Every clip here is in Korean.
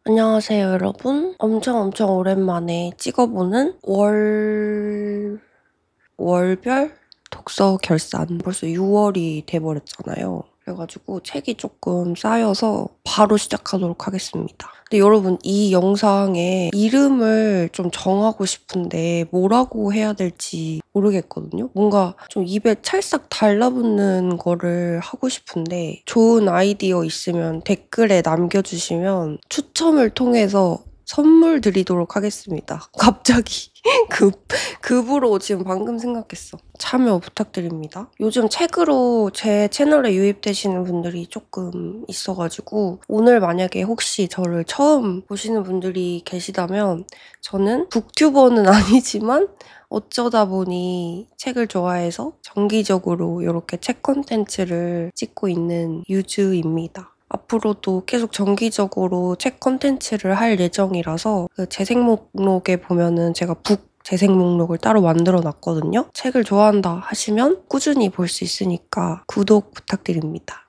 안녕하세요, 여러분. 엄청 오랜만에 찍어보는 월별 독서 결산. 벌써 6월이 돼버렸잖아요. 그래가지고 책이 조금 쌓여서 바로 시작하도록 하겠습니다. 근데 여러분, 이 영상에 이름을 좀 정하고 싶은데 뭐라고 해야 될지 모르겠거든요. 뭔가 좀 입에 찰싹 달라붙는 거를 하고 싶은데 좋은 아이디어 있으면 댓글에 남겨주시면 추첨을 통해서 선물 드리도록 하겠습니다. 갑자기 급으로 지금 방금 생각했어. 참여 부탁드립니다. 요즘 책으로 제 채널에 유입되시는 분들이 조금 있어가지고 오늘 만약에 혹시 저를 처음 보시는 분들이 계시다면 저는 북튜버는 아니지만 어쩌다 보니 책을 좋아해서 정기적으로 이렇게 책 콘텐츠를 찍고 있는 유주입니다. 앞으로도 계속 정기적으로 책 콘텐츠를 할 예정이라서 그 재생 목록에 보면은 제가 재생 목록을 따로 만들어 놨거든요. 책을 좋아한다 하시면 꾸준히 볼 수 있으니까 구독 부탁드립니다.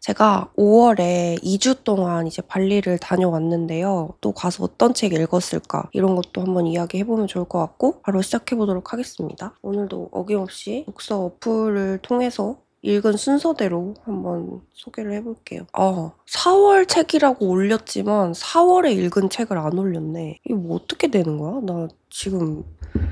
제가 5월에 2주 동안 이제 발리를 다녀왔는데요. 또 가서 어떤 책 읽었을까 이런 것도 한번 이야기해보면 좋을 것 같고 바로 시작해보도록 하겠습니다. 오늘도 어김없이 독서 어플을 통해서 읽은 순서대로 한번 소개를 해볼게요. 4월 책이라고 올렸지만 4월에 읽은 책을 안 올렸네. 이거 뭐 어떻게 되는 거야? 나 지금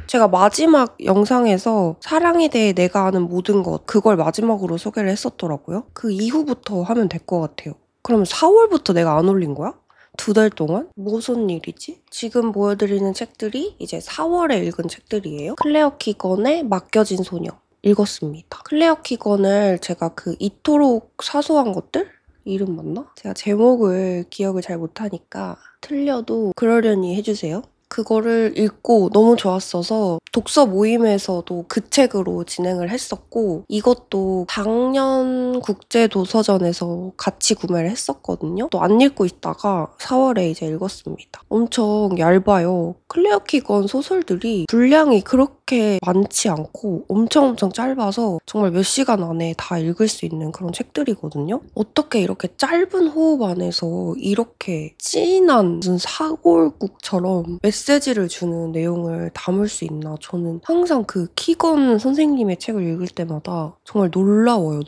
제가 마지막 영상에서 사랑에 대해 내가 아는 모든 것 그걸 마지막으로 소개를 했었더라고요. 그 이후부터 하면 될 것 같아요. 그러면 4월부터 내가 안 올린 거야? 2달 동안? 무슨 일이지? 지금 보여드리는 책들이 이제 4월에 읽은 책들이에요. 클레어 키건의 맡겨진 소녀. 읽었습니다. 클레어 키건을 제가 그 이토록 사소한 것들? 이름 맞나? 제가 제목을 기억을 잘 못하니까 틀려도 그러려니 해주세요. 그거를 읽고 너무 좋았어서 독서 모임에서도 그 책으로 진행을 했었고 이것도 작년 국제도서전에서 같이 구매를 했었거든요. 또 안 읽고 있다가 4월에 이제 읽었습니다. 엄청 얇아요. 클레어 키건 소설들이 분량이 그렇게 많지 않고 엄청 짧아서 정말 몇 시간 안에 다 읽을 수 있는 그런 책들이거든요. 어떻게 이렇게 짧은 호흡 안에서 이렇게 진한 무슨 사골국처럼 메시지를 주는 내용을 담을 수 있나. 저는 항상 그 키건 선생님의 책을 읽을 때마다 정말 놀라워요.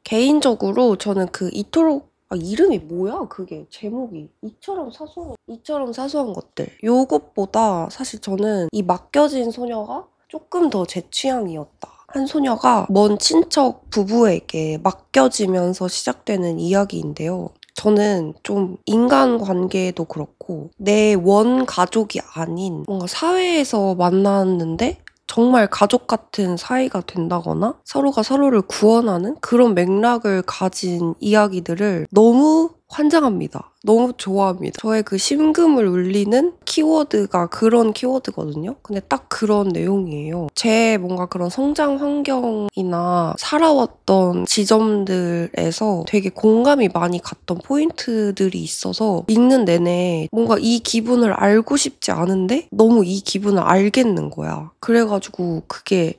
개인적으로 저는 그 이토록 이름이 뭐야? 그게 제목이 이처럼 사소한 것들 요것보다 사실 저는 이 맡겨진 소녀가 조금 더 제 취향이었다. 한 소녀가 먼 친척 부부에게 맡겨지면서 시작되는 이야기인데요. 저는 좀 인간관계도 그렇고 내 원 가족이 아닌 뭔가 사회에서 만났는데 정말 가족 같은 사이가 된다거나 서로가 서로를 구원하는 그런 맥락을 가진 이야기들을 너무 환장합니다. 너무 좋아합니다. 저의 그 심금을 울리는 키워드가 그런 키워드거든요. 근데 딱 그런 내용이에요. 제 뭔가 그런 성장 환경이나 살아왔던 지점들에서 되게 공감이 많이 갔던 포인트들이 있어서 읽는 내내 뭔가 이 기분을 알고 싶지 않은데 너무 이 기분을 알겠는 거야. 그래가지고 그게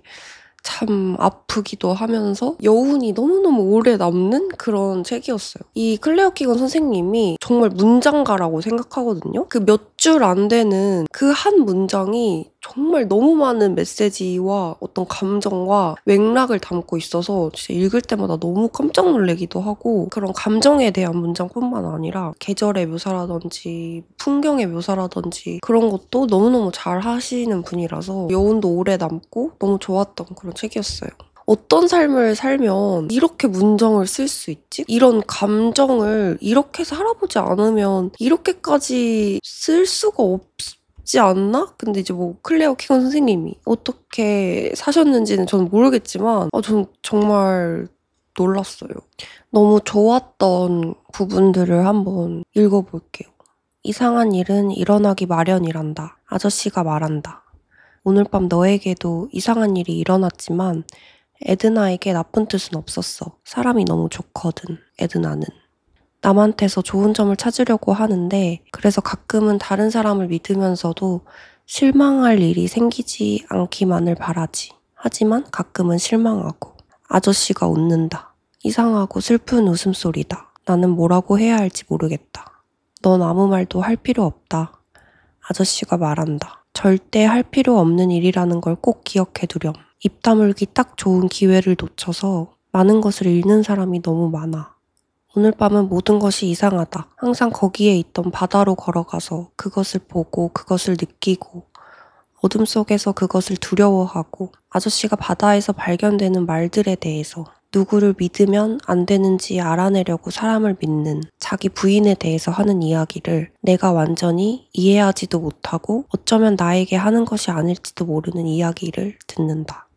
참 아프기도 하면서 여운이 너무너무 오래 남는 그런 책이었어요. 이 클레어 키건 선생님이 정말 문장가라고 생각하거든요. 그 몇 줄 안 되는 그 한 문장이 정말 너무 많은 메시지와 어떤 감정과 맥락을 담고 있어서 진짜 읽을 때마다 너무 깜짝 놀라기도 하고 그런 감정에 대한 문장뿐만 아니라 계절의 묘사라든지 풍경의 묘사라든지 그런 것도 너무너무 잘 하시는 분이라서 여운도 오래 남고 너무 좋았던 그런 책이었어요. 어떤 삶을 살면 이렇게 문장을 쓸 수 있지? 이런 감정을 이렇게 살아보지 않으면 이렇게까지 쓸 수가 없지 않나? 근데 이제 뭐 클레어 키건 선생님이 어떻게 사셨는지는 저는 모르겠지만 전 정말 놀랐어요. 너무 좋았던 부분들을 한번 읽어볼게요. 이상한 일은 일어나기 마련이란다. 아저씨가 말한다. 오늘 밤 너에게도 이상한 일이 일어났지만 에드나에게 나쁜 뜻은 없었어. 사람이 너무 좋거든, 에드나는. 남한테서 좋은 점을 찾으려고 하는데 그래서 가끔은 다른 사람을 믿으면서도 실망할 일이 생기지 않기만을 바라지. 하지만 가끔은 실망하고. 아저씨가 웃는다. 이상하고 슬픈 웃음소리다. 나는 뭐라고 해야 할지 모르겠다. 넌 아무 말도 할 필요 없다. 아저씨가 말한다. 절대 할 필요 없는 일이라는 걸 꼭 기억해 두렴. 입 다물기 딱 좋은 기회를 놓쳐서 많은 것을 잃는 사람이 너무 많아. 오늘 밤은 모든 것이 이상하다. 항상 거기에 있던 바다로 걸어가서 그것을 보고 그것을 느끼고 어둠 속에서 그것을 두려워하고 아저씨가 바다에서 발견되는 말들에 대해서 누구를 믿으면 안 되는지 알아내려고 사람을 믿는 자기 부인에 대해서 하는 이야기를 내가 완전히 이해하지도 못하고 어쩌면 나에게 하는 것이 아닐지도 모르는 이야기를 듣는다.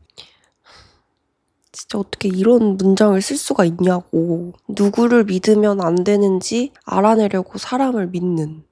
진짜 어떻게 이런 문장을 쓸 수가 있냐고. 누구를 믿으면 안 되는지 알아내려고 사람을 믿는.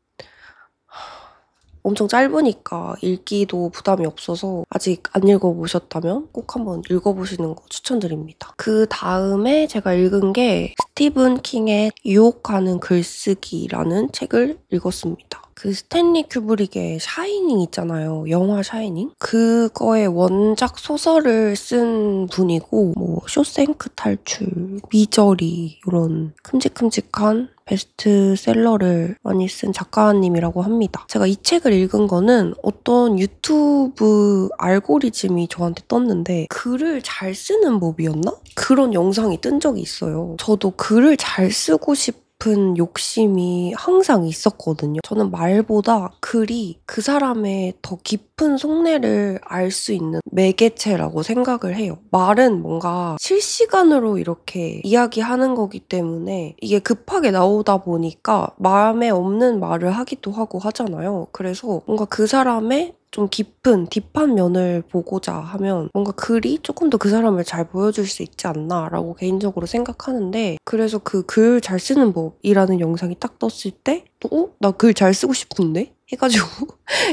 엄청 짧으니까 읽기도 부담이 없어서 아직 안 읽어보셨다면 꼭 한번 읽어보시는 거 추천드립니다. 그 다음에 제가 읽은 게 스티븐 킹의 유혹하는 글쓰기라는 책을 읽었습니다. 그 스탠리 큐브릭의 샤이닝 있잖아요. 영화 샤이닝? 그거의 원작 소설을 쓴 분이고 뭐 쇼생크 탈출, 미저리 이런 큼직큼직한 베스트셀러를 많이 쓴 작가님이라고 합니다. 제가 이 책을 읽은 거는 어떤 유튜브 알고리즘이 저한테 떴는데 글을 잘 쓰는 법이었나? 그런 영상이 뜬 적이 있어요. 저도 글을 잘 쓰고 싶은 욕심이 항상 있었거든요. 저는 말보다 글이 그 사람의 더 깊은 속내를 알 수 있는 매개체라고 생각을 해요. 말은 뭔가 실시간으로 이렇게 이야기하는 거기 때문에 이게 급하게 나오다 보니까 마음에 없는 말을 하기도 하고 하잖아요. 그래서 뭔가 그 사람의 좀 깊은 딥한 면을 보고자 하면 뭔가 글이 조금 더 그 사람을 잘 보여줄 수 있지 않나라고 개인적으로 생각하는데 그래서 그 글 잘 쓰는 법이라는 영상이 딱 떴을 때 또 나 글 잘 쓰고 싶은데? 해가지고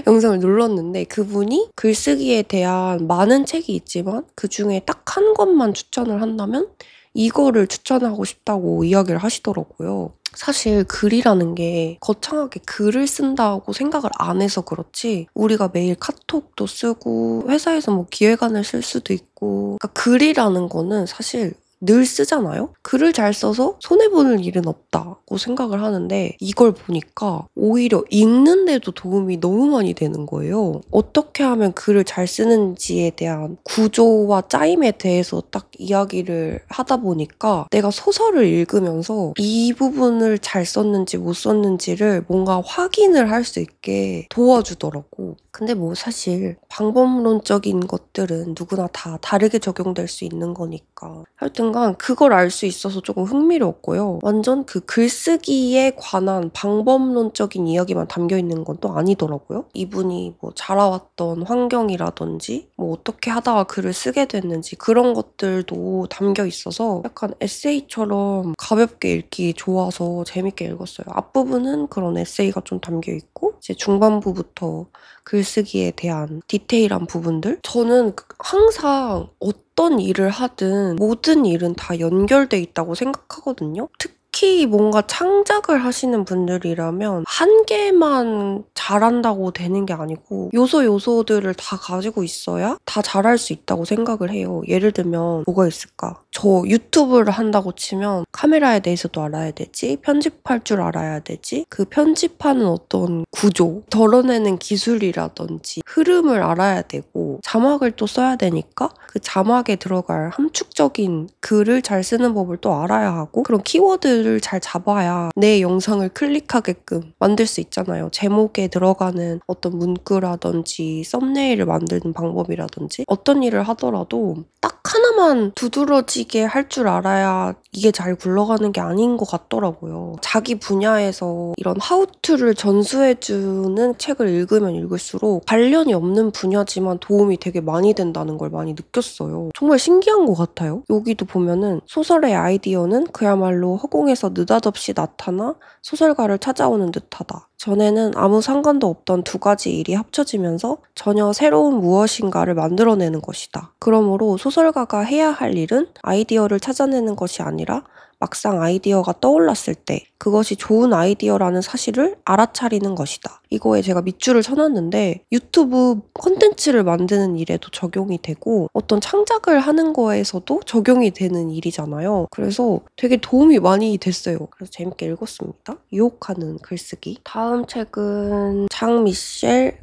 영상을 눌렀는데 그분이 글쓰기에 대한 많은 책이 있지만 그중에 딱 한 권만 추천을 한다면 이거를 추천하고 싶다고 이야기를 하시더라고요. 사실 글이라는 게 거창하게 글을 쓴다고 생각을 안 해서 그렇지 우리가 매일 카톡도 쓰고 회사에서 뭐 기획안을 쓸 수도 있고 그러니까 글이라는 거는 사실 늘 쓰잖아요? 글을 잘 써서 손해보는 일은 없다고 생각을 하는데 이걸 보니까 오히려 읽는데도 도움이 너무 많이 되는 거예요. 어떻게 하면 글을 잘 쓰는지에 대한 구조와 짜임에 대해서 딱 이야기를 하다 보니까 내가 소설을 읽으면서 이 부분을 잘 썼는지 못 썼는지를 뭔가 확인을 할 수 있게 도와주더라고. 근데 뭐 사실 방법론적인 것들은 누구나 다 다르게 적용될 수 있는 거니까 하여튼간 그걸 알 수 있어서 조금 흥미로웠고요. 완전 그 글쓰기에 관한 방법론적인 이야기만 담겨있는 건 또 아니더라고요. 이분이 뭐 자라왔던 환경이라든지 뭐 어떻게 하다가 글을 쓰게 됐는지 그런 것들도 담겨있어서 약간 에세이처럼 가볍게 읽기 좋아서 재밌게 읽었어요. 앞부분은 그런 에세이가 좀 담겨있고 이제 중반부부터 글쓰기에 대한 디테일한 부분들? 저는 항상 어떤 일을 하든 모든 일은 다 연결돼 있다고 생각하거든요. 특히 뭔가 창작을 하시는 분들이라면 한 개만 잘한다고 되는 게 아니고 요소들을 다 가지고 있어야 다 잘할 수 있다고 생각을 해요. 예를 들면 뭐가 있을까? 저 유튜브를 한다고 치면 카메라에 대해서도 알아야 되지, 편집할 줄 알아야 되지, 그 편집하는 어떤 구조, 덜어내는 기술이라든지 흐름을 알아야 되고 자막을 또 써야 되니까 그 자막에 들어갈 함축적인 글을 잘 쓰는 법을 또 알아야 하고 그런 키워드를 잘 잡아야 내 영상을 클릭하게끔 만들 수 있잖아요. 제목에 들어가는 어떤 문구라든지 썸네일을 만드는 방법이라든지 어떤 일을 하더라도 딱 하나만 두드러지게 할 줄 알아야 이게 잘 굴러가는 게 아닌 것 같더라고요. 자기 분야에서 이런 하우투를 전수해주는 책을 읽으면 읽을수록 관련이 없는 분야지만 도움이 되게 많이 된다는 걸 많이 느꼈어요. 정말 신기한 것 같아요. 여기도 보면은 소설의 아이디어는 그야말로 허공에서 느닷없이 나타나 소설가를 찾아오는 듯하다. 전에는 아무 상관도 없던 두 가지 일이 합쳐지면서 전혀 새로운 무엇인가를 만들어내는 것이다. 그러므로 소설가가 해야 할 일은 아이디어를 찾아내는 것이 아니라 막상 아이디어가 떠올랐을 때 그것이 좋은 아이디어라는 사실을 알아차리는 것이다. 이거에 제가 밑줄을 쳐놨는데 유튜브 콘텐츠를 만드는 일에도 적용이 되고 어떤 창작을 하는 거에서도 적용이 되는 일이잖아요. 그래서 되게 도움이 많이 됐어요. 그래서 재밌게 읽었습니다. 유혹하는 글쓰기. 다음 책은 장미셸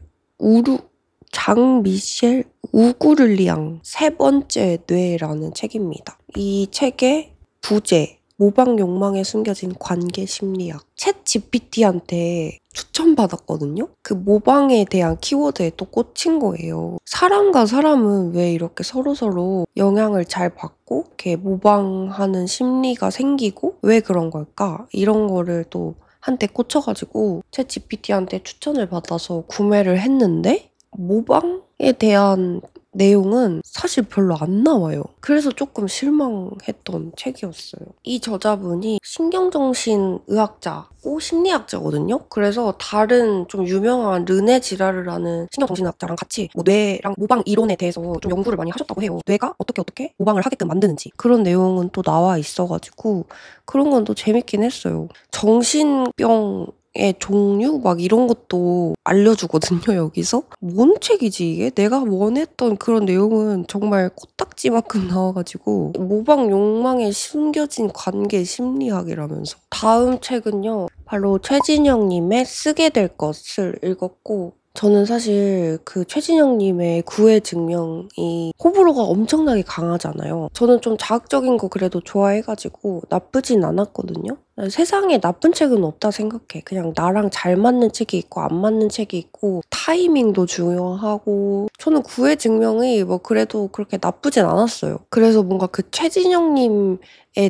우구르리앙 세 번째 뇌라는 책입니다. 이 책의 부제 모방 욕망에 숨겨진 관계 심리학. 챗 GPT한테 추천받았거든요? 그 모방에 대한 키워드에 또 꽂힌 거예요. 사람과 사람은 왜 이렇게 서로서로 영향을 잘 받고 이렇게 모방하는 심리가 생기고 왜 그런 걸까? 이런 거를 또 한때 꽂혀가지고 챗 GPT한테 추천을 받아서 구매를 했는데 모방에 대한 내용은 사실 별로 안 나와요. 그래서 조금 실망했던 책이었어요. 이 저자분이 신경정신의학자고 심리학자거든요. 그래서 다른 좀 유명한 르네 지라르라는 신경정신의학자랑 같이 뭐 뇌랑 모방 이론에 대해서 좀 연구를 많이 하셨다고 해요. 뇌가 어떻게 모방을 하게끔 만드는지 그런 내용은 또 나와 있어가지고 그런 건 또 재밌긴 했어요. 정신병의 종류 막 이런 것도 알려주거든요, 여기서. 뭔 책이지 이게? 내가 원했던 그런 내용은 정말 코딱지만큼 나와가지고 모방 욕망에 숨겨진 관계 심리학이라면서. 다음 책은요, 바로 최진영님의 쓰게 될 것을 읽었고 저는 사실 그 최진영님의 구애 증명이 호불호가 엄청나게 강하잖아요. 저는 좀 자극적인 거 그래도 좋아해가지고 나쁘진 않았거든요. 세상에 나쁜 책은 없다 생각해. 그냥 나랑 잘 맞는 책이 있고 안 맞는 책이 있고 타이밍도 중요하고 저는 구애 증명이 뭐 그래도 그렇게 나쁘진 않았어요. 그래서 뭔가 그 최진영님에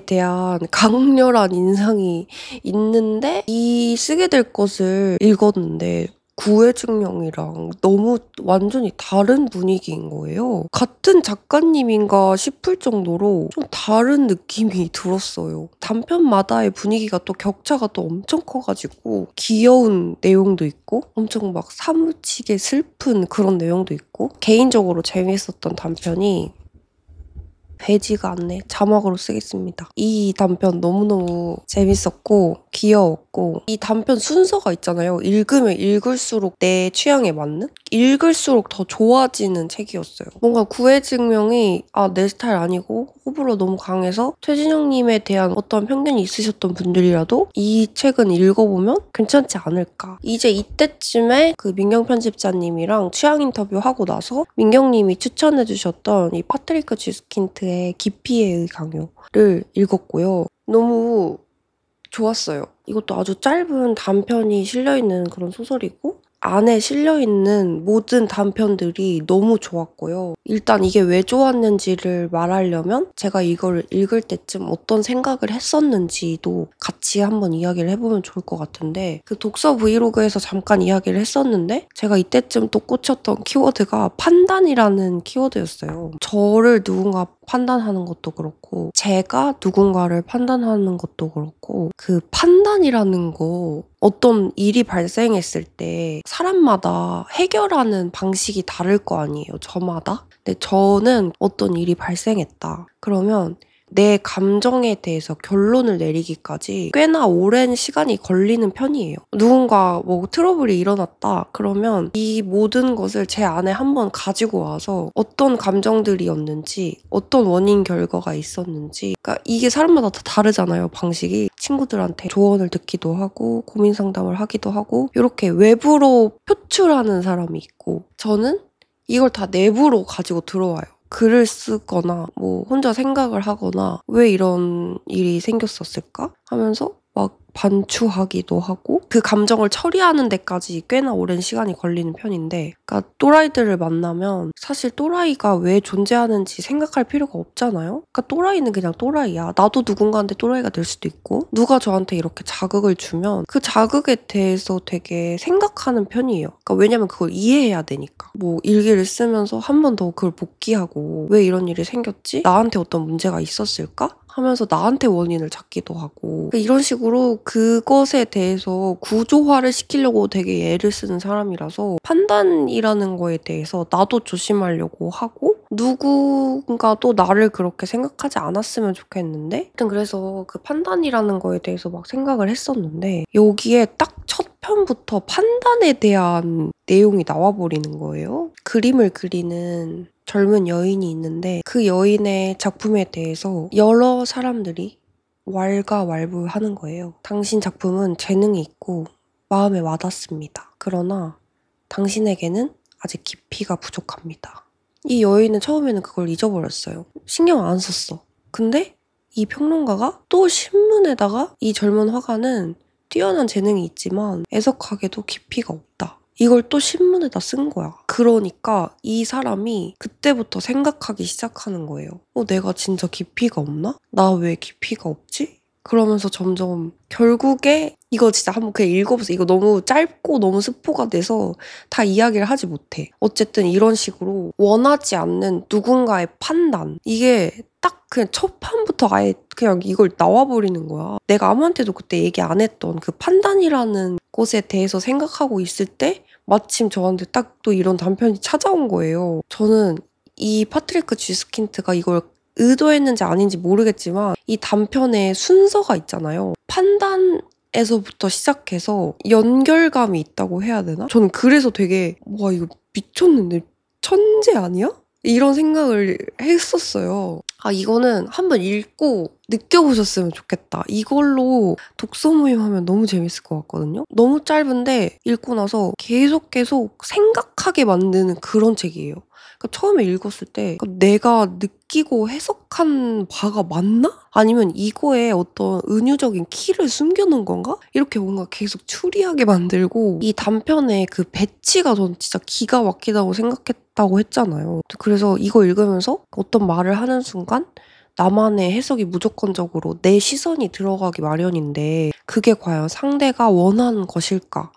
대한 강렬한 인상이 있는데 이 쓰게 될 것을 읽었는데 구애 증명이랑 너무 완전히 다른 분위기인 거예요. 같은 작가님인가 싶을 정도로 좀 다른 느낌이 들었어요. 단편마다의 분위기가 또 격차가 또 엄청 커가지고 귀여운 내용도 있고 엄청 막 사무치게 슬픈 그런 내용도 있고 개인적으로 재밌었던 단편이 배지가 않네. 자막으로 쓰겠습니다. 이 단편 너무너무 재밌었고 귀여웠고 이 단편 순서가 있잖아요. 읽으면 읽을수록 내 취향에 맞는? 읽을수록 더 좋아지는 책이었어요. 뭔가 구애증명이 내 스타일 아니고 호불호 너무 강해서 최진영님에 대한 어떤 편견이 있으셨던 분들이라도 이 책은 읽어보면 괜찮지 않을까. 이제 이때쯤에 그 민경 편집자님이랑 취향 인터뷰하고 나서 민경님이 추천해주셨던 이 파트리크 주스킨트의 기피의 강요를 읽었고요. 너무 좋았어요. 이것도 아주 짧은 단편이 실려있는 그런 소설이고 안에 실려있는 모든 단편들이 너무 좋았고요. 일단 이게 왜 좋았는지를 말하려면 제가 이걸 읽을 때쯤 어떤 생각을 했었는지도 같이 한번 이야기를 해보면 좋을 것 같은데 그 독서 브이로그에서 잠깐 이야기를 했었는데 제가 이때쯤 또 꽂혔던 키워드가 판단이라는 키워드였어요. 저를 누군가 판단하는 것도 그렇고 제가 누군가를 판단하는 것도 그렇고 그 판단이라는 거 어떤 일이 발생했을 때 사람마다 해결하는 방식이 다를 거 아니에요, 저마다. 근데 저는 어떤 일이 발생했다. 그러면 내 감정에 대해서 결론을 내리기까지 꽤나 오랜 시간이 걸리는 편이에요. 누군가 뭐 트러블이 일어났다 그러면 이 모든 것을 제 안에 한번 가지고 와서 어떤 감정들이었는지 어떤 원인 결과가 있었는지 그러니까 이게 사람마다 다 다르잖아요, 방식이. 친구들한테 조언을 듣기도 하고 고민 상담을 하기도 하고 이렇게 외부로 표출하는 사람이 있고 저는 이걸 다 내부로 가지고 들어와요. 글을 쓰거나 뭐 혼자 생각을 하거나 왜 이런 일이 생겼었을까 하면서 막 반추하기도 하고 그 감정을 처리하는 데까지 꽤나 오랜 시간이 걸리는 편인데 그러니까 또라이들을 만나면 사실 또라이가 왜 존재하는지 생각할 필요가 없잖아요. 그러니까 또라이는 그냥 또라이야. 나도 누군가한테 또라이가 될 수도 있고 누가 저한테 이렇게 자극을 주면 그 자극에 대해서 되게 생각하는 편이에요. 그러니까 왜냐면 그걸 이해해야 되니까. 뭐 일기를 쓰면서 한 번 더 그걸 복기하고 왜 이런 일이 생겼지? 나한테 어떤 문제가 있었을까? 하면서 나한테 원인을 찾기도 하고 이런 식으로 그것에 대해서 구조화를 시키려고 되게 애를 쓰는 사람이라서 판단이라는 거에 대해서 나도 조심하려고 하고 누군가 또 나를 그렇게 생각하지 않았으면 좋겠는데 하여튼 그래서 그 판단이라는 거에 대해서 막 생각을 했었는데 여기에 딱 첫 편부터 판단에 대한 내용이 나와버리는 거예요. 그림을 그리는 젊은 여인이 있는데 그 여인의 작품에 대해서 여러 사람들이 왈가왈부하는 거예요. 당신 작품은 재능이 있고 마음에 와닿습니다. 그러나 당신에게는 아직 깊이가 부족합니다. 이 여인은 처음에는 그걸 잊어버렸어요. 신경 안 썼어. 근데 이 평론가가 또 신문에다가 이 젊은 화가는 뛰어난 재능이 있지만 애석하게도 깊이가 없다. 이걸 또 신문에다 쓴 거야. 그러니까 이 사람이 그때부터 생각하기 시작하는 거예요. 내가 진짜 깊이가 없나? 나 왜 깊이가 없지? 그러면서 점점 결국에 이거 진짜 한번 그냥 읽어보세요. 이거 너무 짧고 너무 스포가 돼서 다 이야기를 하지 못해. 어쨌든 이런 식으로 원하지 않는 누군가의 판단. 이게 딱 그냥 첫 판부터 아예 그냥 이걸 나와버리는 거야. 내가 아무한테도 그때 얘기 안 했던 그 판단이라는 것에 대해서 생각하고 있을 때 마침 저한테 딱 또 이런 단편이 찾아온 거예요. 저는 이 파트리크 쥐스킨트가 이걸 의도했는지 아닌지 모르겠지만 이 단편의 순서가 있잖아요. 판단에서부터 시작해서 연결감이 있다고 해야 되나? 저는 그래서 되게 와 이거 미쳤는데 천재 아니야? 이런 생각을 했었어요. 이거는 한번 읽고 느껴보셨으면 좋겠다. 이걸로 독서 모임 하면 너무 재밌을 것 같거든요. 너무 짧은데 읽고 나서 계속 생각하게 만드는 그런 책이에요. 그러니까 처음에 읽었을 때 내가 느끼고 해석한 바가 맞나? 아니면 이거에 어떤 은유적인 키를 숨겨놓은 건가? 이렇게 뭔가 계속 추리하게 만들고 이 단편의 그 배치가 전 진짜 기가 막히다고 생각했다고 했잖아요. 그래서 이거 읽으면서 어떤 말을 하는 순간 나만의 해석이 무조건적으로 내 시선이 들어가기 마련인데 그게 과연 상대가 원하는 것일까?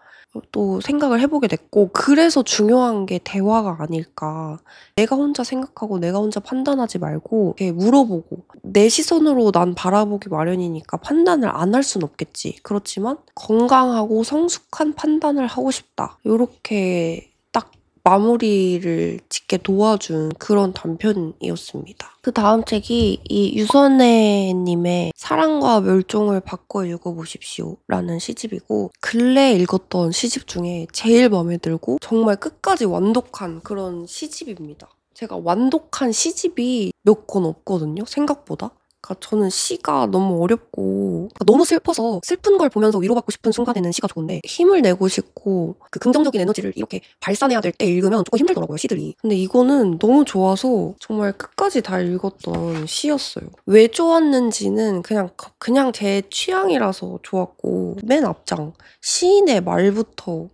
또 생각을 해보게 됐고 그래서 중요한 게 대화가 아닐까. 내가 혼자 생각하고 내가 혼자 판단하지 말고 이렇게 물어보고 내 시선으로 난 바라보기 마련이니까 판단을 안 할 순 없겠지. 그렇지만 건강하고 성숙한 판단을 하고 싶다. 이렇게 딱 마무리를 짓게 도와준 그런 단편이었습니다. 그 다음 책이 이 유선혜님의 사랑과 멸종을 바꿔 읽어보십시오 라는 시집이고 근래에 읽었던 시집 중에 제일 마음에 들고 정말 끝까지 완독한 그런 시집입니다. 제가 완독한 시집이 몇 권 없거든요, 생각보다. 그러니까 저는 시가 너무 어렵고 너무 슬퍼서 슬픈 걸 보면서 위로받고 싶은 순간에는 시가 좋은데 힘을 내고 싶고 그 긍정적인 에너지를 이렇게 발산해야 될 때 읽으면 조금 힘들더라고요, 시들이. 근데 이거는 너무 좋아서 정말 끝까지 다 읽었던 시였어요. 왜 좋았는지는 그냥 제 취향이라서 좋았고 맨 앞장 시인의 말부터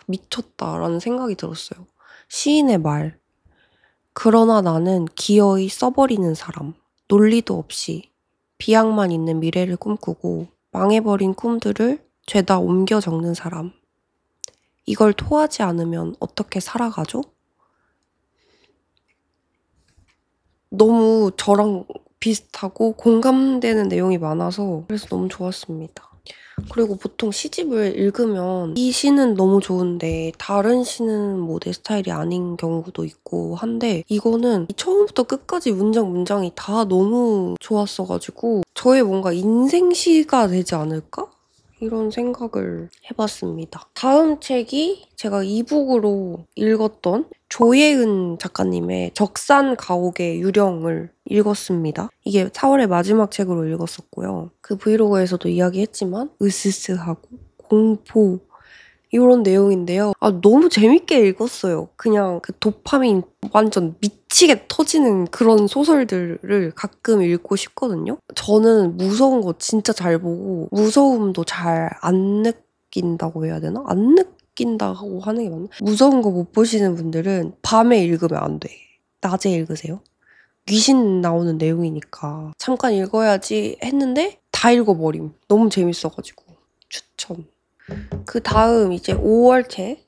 미쳤다라는 생각이 들었어요. 시인의 말. 그러나 나는 기어이 써버리는 사람. 논리도 없이 비약만 있는 미래를 꿈꾸고 망해버린 꿈들을 죄다 옮겨 적는 사람. 이걸 토하지 않으면 어떻게 살아가죠? 너무 저랑 비슷하고 공감되는 내용이 많아서 그래서 너무 좋았습니다. 그리고 보통 시집을 읽으면 이 시는 너무 좋은데 다른 시는 뭐 내 스타일이 아닌 경우도 있고 한데 이거는 처음부터 끝까지 문장이 다 너무 좋았어가지고 저의 뭔가 인생시가 되지 않을까? 이런 생각을 해봤습니다. 다음 책이 제가 이북으로 읽었던 조예은 작가님의 적산가옥의 유령을 읽었습니다. 이게 4월의 마지막 책으로 읽었었고요. 그 브이로그에서도 이야기했지만 으스스하고 공포 이런 내용인데요. 너무 재밌게 읽었어요. 그냥 그 도파민 완전 미치게 터지는 그런 소설들을 가끔 읽고 싶거든요. 저는 무서운 거 진짜 잘 보고 무서움도 잘 안 느낀다고 해야 되나? 안 느낀다고 하는 게 맞나? 무서운 거 못 보시는 분들은 밤에 읽으면 안 돼. 낮에 읽으세요. 귀신 나오는 내용이니까 잠깐 읽어야지 했는데 다 읽어버림. 너무 재밌어가지고 추천. 그 다음 이제 5월 책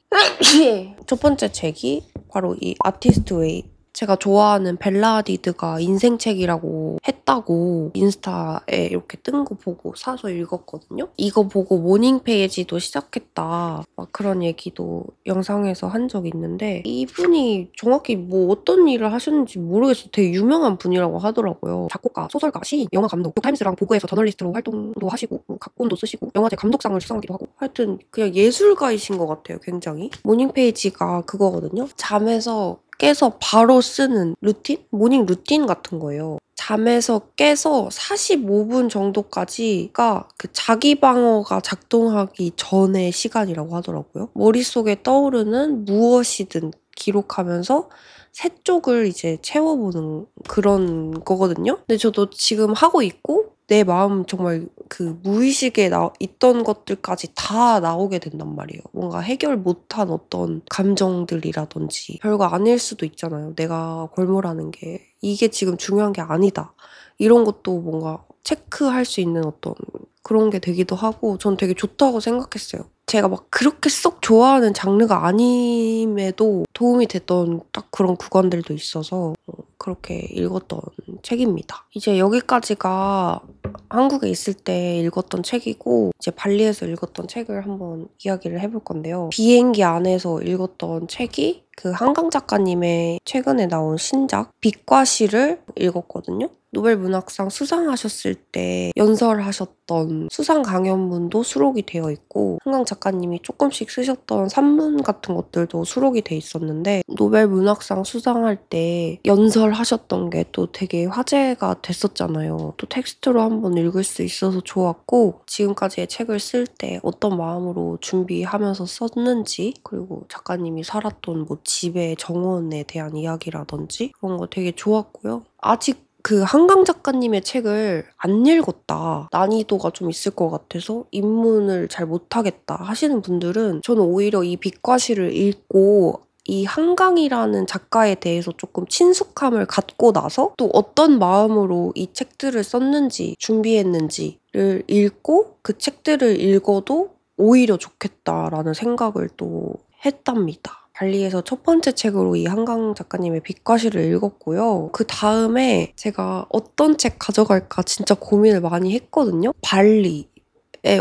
첫 번째 책이 바로 이 아티스트 웨이 제가 좋아하는 벨라디드가 인생책이라고 했다고 인스타에 이렇게 뜬 거 보고 사서 읽었거든요. 이거 보고 모닝 페이지도 시작했다. 막 그런 얘기도 영상에서 한 적이 있는데 이분이 정확히 뭐 어떤 일을 하셨는지 모르겠어요. 되게 유명한 분이라고 하더라고요. 작곡가, 소설가, 시인, 영화 감독, 타임스랑 보고에서 저널리스트로 활동도 하시고 각본도 쓰시고 영화제 감독상을 수상하기도 하고 하여튼 그냥 예술가이신 것 같아요. 굉장히. 모닝 페이지가 그거거든요. 잠에서 깨서 바로 쓰는 루틴? 모닝 루틴 같은 거예요. 잠에서 깨서 45분 정도까지가 그 자기 방어가 작동하기 전의 시간이라고 하더라고요. 머릿속에 떠오르는 무엇이든 기록하면서 새 쪽을 이제 채워보는 그런 거거든요. 근데 저도 지금 하고 있고 내 마음 정말 그 무의식에 있던 것들까지 다 나오게 된단 말이에요. 뭔가 해결 못한 어떤 감정들이라든지 별거 아닐 수도 있잖아요. 내가 골몰하는 게 이게 지금 중요한 게 아니다. 이런 것도 뭔가 체크할 수 있는 어떤 그런 게 되기도 하고 전 되게 좋다고 생각했어요. 제가 막 그렇게 썩 좋아하는 장르가 아님에도 도움이 됐던 딱 그런 구간들도 있어서 그렇게 읽었던 책입니다. 이제 여기까지가 한국에 있을 때 읽었던 책이고 이제 발리에서 읽었던 책을 한번 이야기를 해볼 건데요. 비행기 안에서 읽었던 책이 그 한강 작가님의 최근에 나온 신작 빛과 시를 읽었거든요. 노벨 문학상 수상하셨을 때 연설하셨던 수상 강연문도 수록이 되어 있고 한강 작가님이 조금씩 쓰셨던 산문 같은 것들도 수록이 돼 있었는데 노벨 문학상 수상할 때 연설하셨던 게 또 되게 화제가 됐었잖아요. 또 텍스트로 한번 읽을 수 있어서 좋았고 지금까지의 책을 쓸 때 어떤 마음으로 준비하면서 썼는지 그리고 작가님이 살았던 뭐 집의 정원에 대한 이야기라든지 그런 거 되게 좋았고요. 아직 그 한강 작가님의 책을 안 읽었다. 난이도가 좀 있을 것 같아서 입문을 잘 못하겠다 하시는 분들은 저는 오히려 이 빛과 시를 읽고 이 한강이라는 작가에 대해서 조금 친숙함을 갖고 나서 또 어떤 마음으로 이 책들을 썼는지 준비했는지를 읽고 그 책들을 읽어도 오히려 좋겠다라는 생각을 또 했답니다. 발리에서 첫 번째 책으로 이 한강 작가님의 빛과 시를 읽었고요. 그 다음에 제가 어떤 책 가져갈까 진짜 고민을 많이 했거든요. 발리에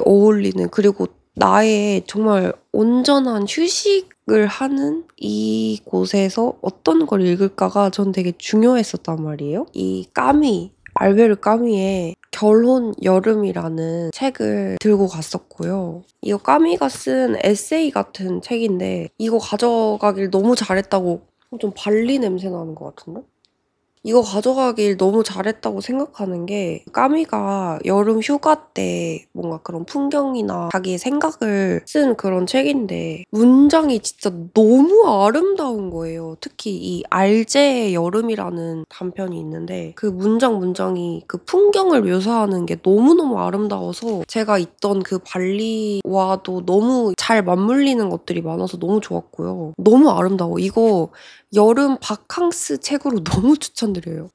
어울리는 그리고 나의 정말 온전한 휴식을 하는 이곳에서 어떤 걸 읽을까가 전 되게 중요했었단 말이에요. 이 까미, 알베르 까미의 결혼 여름이라는 책을 들고 갔었고요. 이거 까미가 쓴 에세이 같은 책인데 이거 가져가길 너무 잘했다고 좀 발리 냄새 나는 것 같은데? 이거 가져가길 너무 잘했다고 생각하는 게 까미가 여름 휴가 때 뭔가 그런 풍경이나 자기의 생각을 쓴 그런 책인데 문장이 진짜 너무 아름다운 거예요. 특히 이 알제의 여름이라는 단편이 있는데 그 문장이 그 풍경을 묘사하는 게 너무너무 아름다워서 제가 있던 그 발리와도 너무 잘 맞물리는 것들이 많아서 너무 좋았고요. 너무 아름다워. 이거 여름 바캉스 책으로 너무 추천드려요.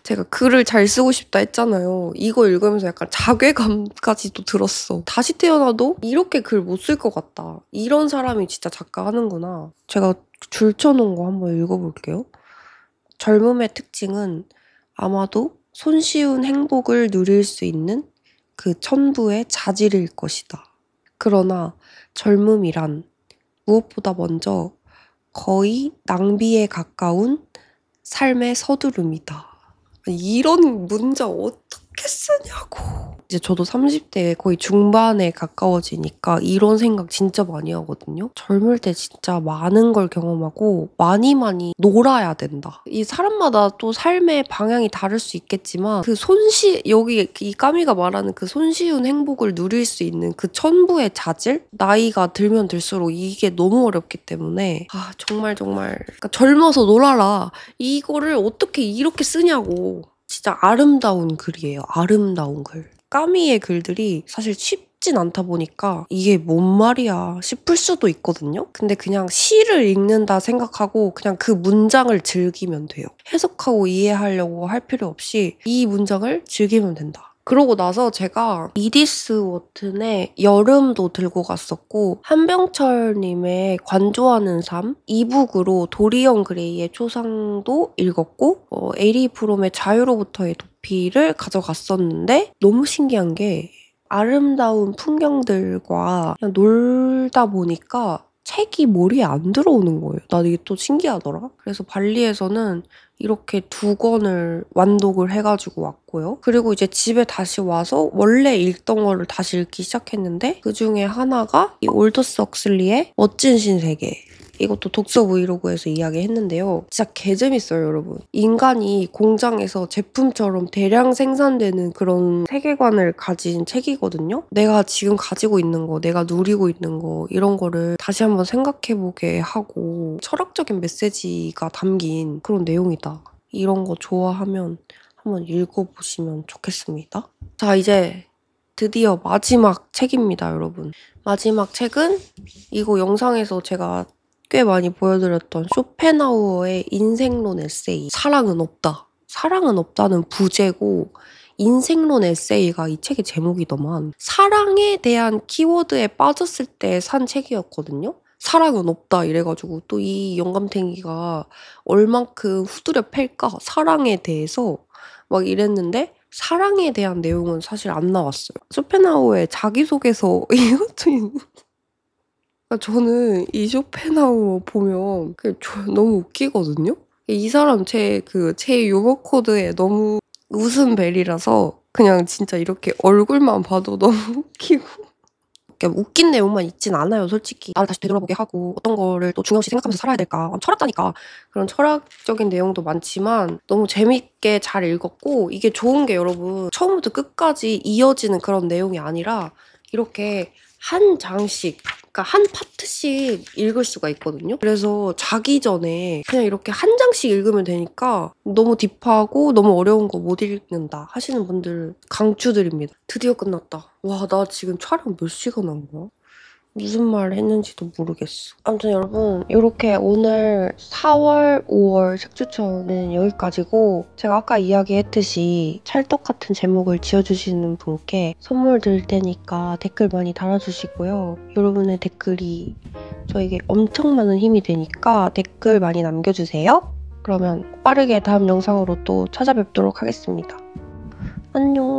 제가 글을 잘 쓰고 싶다 했잖아요. 이거 읽으면서 약간 자괴감까지도 들었어. 다시 태어나도 이렇게 글 못 쓸 것 같다. 이런 사람이 진짜 작가 하는구나. 제가 줄쳐놓은 거 한번 읽어볼게요. 젊음의 특징은 아마도 손쉬운 행복을 누릴 수 있는 그 천부의 자질일 것이다. 그러나 젊음이란 무엇보다 먼저 거의 낭비에 가까운 삶의 서두름이다. 이런 문장 어떻게 쓰냐고. 이제 저도 30대 거의 중반에 가까워지니까 이런 생각 진짜 많이 하거든요. 젊을 때 진짜 많은 걸 경험하고 많이 놀아야 된다. 이 사람마다 또 삶의 방향이 다를 수 있겠지만 그 여기 이 까미가 말하는 그 손쉬운 행복을 누릴 수 있는 그 천부의 자질? 나이가 들면 들수록 이게 너무 어렵기 때문에 정말 그러니까 젊어서 놀아라. 이거를 어떻게 이렇게 쓰냐고. 진짜 아름다운 글이에요. 아름다운 글. 까미의 글들이 사실 쉽진 않다 보니까 이게 뭔 말이야 싶을 수도 있거든요. 근데 그냥 시를 읽는다 생각하고 그냥 그 문장을 즐기면 돼요. 해석하고 이해하려고 할 필요 없이 이 문장을 즐기면 된다. 그러고 나서 제가 이디스 워튼의 여름도 들고 갔었고 한병철님의 관조하는 삶, 이북으로 도리언 그레이의 초상도 읽었고 에리 프롬의 자유로부터의 도피를 가져갔었는데 너무 신기한 게 아름다운 풍경들과 그냥 놀다 보니까 책이 머리에 안 들어오는 거예요. 나 이게 또 신기하더라. 그래서 발리에서는 이렇게 2권을 완독을 해가지고 왔고요. 그리고 이제 집에 다시 와서 원래 읽던 거를 다시 읽기 시작했는데 그중에 하나가 이 올더스 헉슬리의 멋진 신세계. 이것도 독서 브이로그에서 이야기했는데요. 진짜 개재밌어요, 여러분. 인간이 공장에서 제품처럼 대량 생산되는 그런 세계관을 가진 책이거든요. 내가 지금 가지고 있는 거, 내가 누리고 있는 거 이런 거를 다시 한번 생각해보게 하고 철학적인 메시지가 담긴 그런 내용이다. 이런 거 좋아하면 한번 읽어보시면 좋겠습니다. 자, 이제 드디어 마지막 책입니다, 여러분. 마지막 책은 이거 영상에서 제가 꽤 많이 보여드렸던 쇼펜하우어의 인생론 에세이 사랑은 없다. 사랑은 없다는 부제고 인생론 에세이가 이 책의 제목이더만 사랑에 대한 키워드에 빠졌을 때 산 책이었거든요. 사랑은 없다 이래가지고 또 이 영감탱이가 얼만큼 후드려 팰까 사랑에 대해서 막 이랬는데 사랑에 대한 내용은 사실 안 나왔어요. 쇼펜하우어의 자기소개서 이것도 있는 저는 이 쇼펜하우어 보면 너무 웃기거든요? 이 사람 제 유머 코드에 너무 웃음벨이라서 그냥 진짜 이렇게 얼굴만 봐도 너무 웃기고 웃긴 내용만 있진 않아요, 솔직히. 나를 다시 되돌아보게 하고 어떤 거를 또 중요시 생각하면서 살아야 될까. 철학자니까 그런 철학적인 내용도 많지만 너무 재밌게 잘 읽었고 이게 좋은 게 여러분 처음부터 끝까지 이어지는 그런 내용이 아니라 이렇게 한 장씩 그러니까 한 파트씩 읽을 수가 있거든요. 그래서 자기 전에 그냥 이렇게 한 장씩 읽으면 되니까 너무 딥하고 너무 어려운 거 못 읽는다 하시는 분들 강추드립니다. 드디어 끝났다. 와, 나 지금 촬영 몇 시간 한 거야? 무슨 말 했는지도 모르겠어. 아무튼 여러분 이렇게 오늘 4월, 5월 책 추천은 여기까지고 제가 아까 이야기했듯이 찰떡 같은 제목을 지어주시는 분께 선물 드릴 테니까 댓글 많이 달아주시고요. 여러분의 댓글이 저에게 엄청 많은 힘이 되니까 댓글 많이 남겨주세요. 그러면 빠르게 다음 영상으로 또 찾아뵙도록 하겠습니다. 안녕.